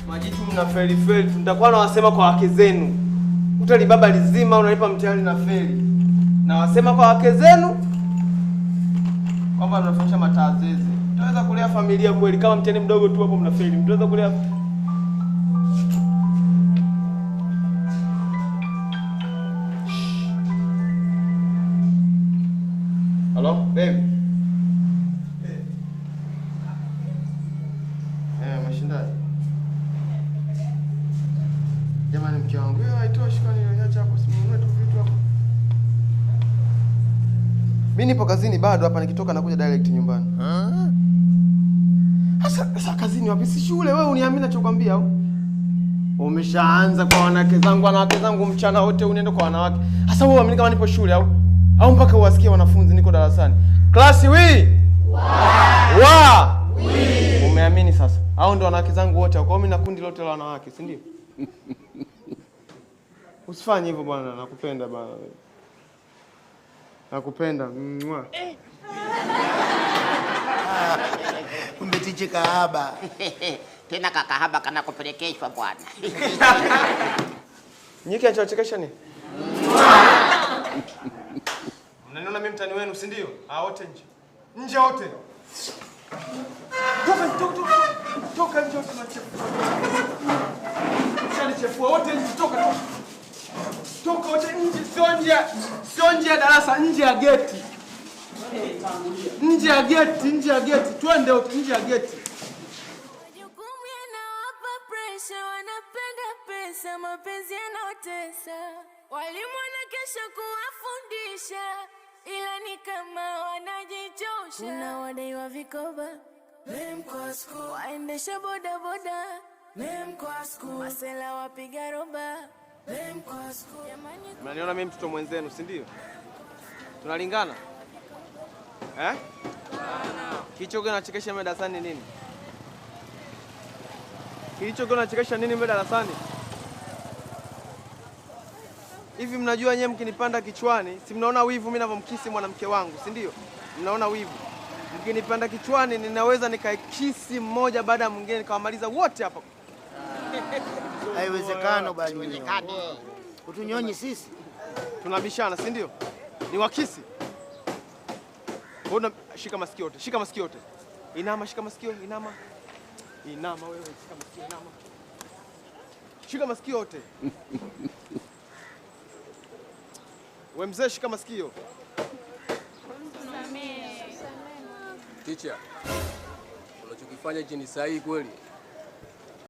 Majitu mna feli. Nitakuwa nawasema kwa wake zenu. Utali baba lizima unalipa mtihani na feli. Na wasema kwa wake zenu kwamba mnafundisha matazezi. Mtaweza kulea familia kweli kama mtihani mdogo tu hapo mnafeli. Mtaweza kulea. Hello, baby. Mashindani. Jamani mke wangu, hiyo haitoshi kwani niacha hapo simunue tu vitu hapo. Mimi nipo kazini bado hapa nikitoka nakuja direct nyumbani. Sasa kazini wapi si shule wewe uniamini ninachokwambia au? Umeshaanza kwa wanawake zangu mchana wote unaenda kwa wanawake. Sasa wewe uamini kama nipo shule au? Au mpaka uwasikie wanafunzi niko darasani. Klasi wi! Wa! Umeamini sasa? Hao ndo wanawake zangu wote. Kwa hiyo mimi na kundi lote la wanawake, si ndio? Usifanye hivyo bwana, nakupenda bwana. Nakupenda. Umetiche kahaba. Tena kakahaba kana kupelekeshwa bwana. Nyiki anachokesha ni? Mnaniona mimi mtani wenu, si ndio? Wote nje. Nje wote. Toka nje wote tunachefua. Tunachefua wote nje, toka. Toka wote nje, sio nje ya darasa, nje ya geti. Nje ya geti. Twende wote nje ya geti. Majukumu yanawapa pressure, wanapenda pesa, mapenzi yanotesa. Walimu wanakesha kuwafundisha, ila ni kama wanajichosha. Kuna wadaiwa vikoba, memkwasko. Waendesha bodaboda, memkwasko. Masela wapiga roba, memkwasko. Mnaniona mimi mtoto mwenzenu, si ndio? Tunalingana? Kilichokuwa kinachekesha mimi darasani nini? Kilichokuwa kinachekesha nini mimi darasani? Hivi mnajua nyewe mkinipanda kichwani, si mnaona wivu mimi ninavyomkisi mwanamke wangu, si ndio? Mnaona wivu. Mkinipanda kichwani ninaweza nikaikisi mmoja baada ya mwingine nikawamaliza wote hapa. Haiwezekani bali. Utunyonyi sisi. Tunabishana, si ndio? Ni wakisi. Mbona shika masikio yote. Inama, shika masikio, inama. Inama wewe, shika masikio, inama. Shika masikio yote. Wewe mzee shika masikio. Teacher, unachokifanya hichi ni sahihi kweli?